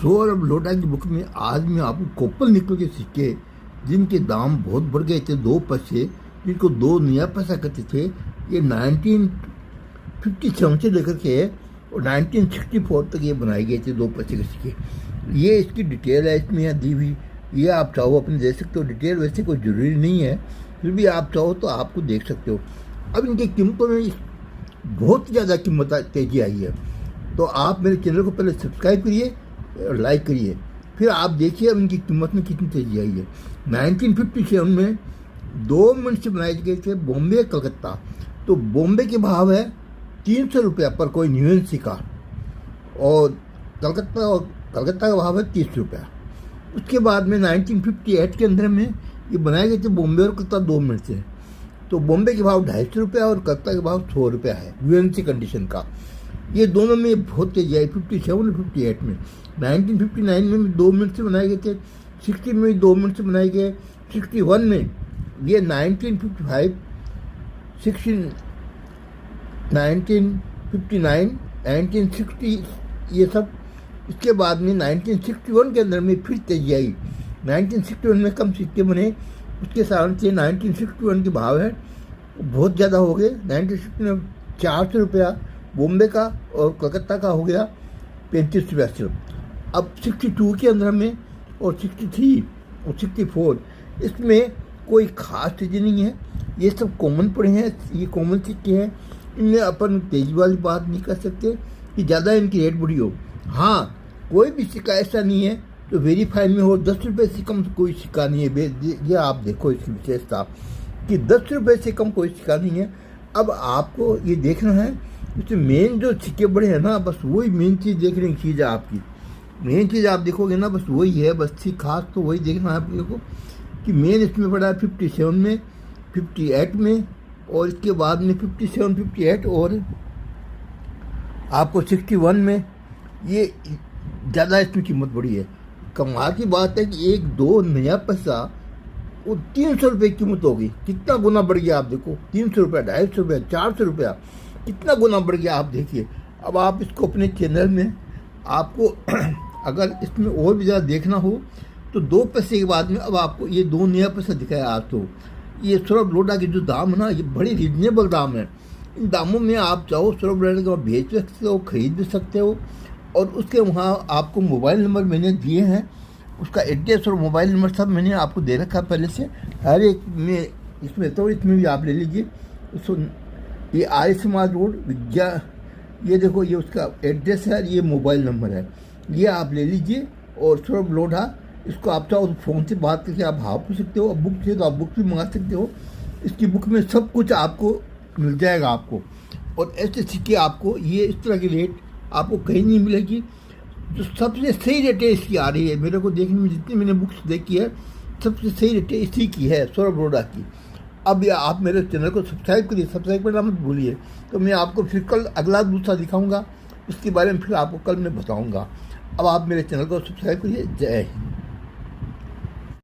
सौरभ लोढ़ा की बुक में आज मैं आपको कोपल निकल के सिक्के जिनके दाम बहुत बढ़ गए थे 2 पैसे, जिनको 2 नया पैसा कहते थे, ये 1957 से लेकर के और 1964 तक ये बनाए गए थे 2 पैसे के सिक्के। ये इसकी डिटेल है इसमें यहाँ दी हुई, ये आप चाहो अपने दे सकते हो। डिटेल वैसे कोई ज़रूरी नहीं है, फिर भी आप चाहो तो आपको देख सकते हो। अब इनकी कीमतों में बहुत ज़्यादा कीमत तेजी आई है, तो आप मेरे चैनल को पहले सब्सक्राइब करिए और लाइक करिए, फिर आप देखिए अब इनकी कीमत में कितनी तेजी आई है। 1957 में 2 मिनट से बनाए गए थे बॉम्बे कलकत्ता, तो बॉम्बे के भाव है 300 रुपया पर कोई न्यून सिक्का, और कलकत्ता का भाव है 30 रुपया। उसके बाद में 1958 के अंदर में ये बनाए गए थे बॉम्बे और कलकत्ता 2 मिनट से, तो बॉम्बे के भाव 250 रुपया और कलकत्ता के भाव 100 रुपया है यूएनसी कंडीशन का। ये दोनों में बहुत तेजी आई 57 और 58 में। 1959 में 2 मिनट से बनाए गए थे, 60 में 2 मिनट से बनाए गए, 61 में ये 1955, 1959, 1960 ये सब। इसके बाद में 1961 के अंदर में फिर तेजी आई। 1961 में कम सिक्के बने, उसके साथ से 1961 के भाव है बहुत ज़्यादा हो गए। 1960 में 400 रुपया बॉम्बे का और कलकत्ता का हो गया 35 रुपया सिर्फ। अब 62 के अंदर में और 63 और 64 इसमें कोई खास तेजी नहीं है, ये सब कॉमन पड़े हैं, ये कॉमन सिक्के हैं। इनमें अपन तेजी वाली बात नहीं कर सकते कि ज़्यादा इनकी रेट बढ़ी हो। हाँ, कोई भी सिक्का ऐसा नहीं है तो वेरीफाई में हो 10 रुपये से कम कोई सिक्का नहीं है। ये आप देखो इसकी विशेषता कि 10 रुपये से कम कोई सिक्का नहीं है। अब आपको ये देखना है, इसमें मेन जो सिक्के बड़े हैं ना, बस वही मेन चीज़ देखने की चीज़ है आपकी। मेन चीज़ आप देखोगे ना, बस वही है, बस थी खास तो वही देखना है आप देखो कि मेन इसमें पड़ा है 57 में, 58 में, और इसके बाद में 57, 58 और आपको 61 में ये ज़्यादा इसमें कीमत बढ़ी है। कमाल की बात है कि 1-2 नया पैसा वो 300 रुपये की कीमत होगी, कितना गुना बढ़ गया आप देखो। 300 रुपया, 250 रुपया, 400 रुपया, कितना गुना बढ़ गया आप देखिए। अब आप इसको अपने चैनल में आपको अगर इसमें और भी ज़्यादा देखना हो तो 2 पैसे के बाद में अब आपको ये 2 नया पैसा दिखाया आज। तो ये सौरभ लोढ़ा के जो दाम है ना, ये बड़े रीजनेबल दाम है। इन दामों में आप चाहो सौरभ लोढ़ा को बेच सकते हो, खरीद भी सकते हो, और उसके वहाँ आपको मोबाइल नंबर मैंने दिए हैं, उसका एड्रेस और मोबाइल नंबर सब मैंने आपको दे रखा है पहले से। हर एक में इसमें तो इसमें भी आप ले लीजिए। ये आर्य समाज रोड विद्या, ये देखो ये उसका एड्रेस है, ये मोबाइल नंबर है, ये आप ले लीजिए। और सौरभ लोढ़ा इसको आप चाहो तो फ़ोन से बात करके आप भाव पूछ सकते हो, और बुक चाहिए तो आप बुक भी मंगा सकते हो। इसकी बुक में सब कुछ आपको मिल जाएगा आपको, और ऐसे सिक्के आपको ये इस तरह की रेट आपको कहीं नहीं मिलेगी। जो सबसे सही रेटें इसकी आ रही है मेरे को देखने में, जितनी मैंने बुक्स देखी है सबसे सही रेटें इसी की है, सौरभ लोढ़ा की। अब या आप मेरे चैनल को सब्सक्राइब करिए, सब्सक्राइब करना मत भूलिए। तो मैं आपको फिर कल अगला दूसरा दिखाऊंगा, उसके बारे में फिर आपको कल मैं बताऊंगा। अब आप मेरे चैनल को सब्सक्राइब करिए। जय हिंद।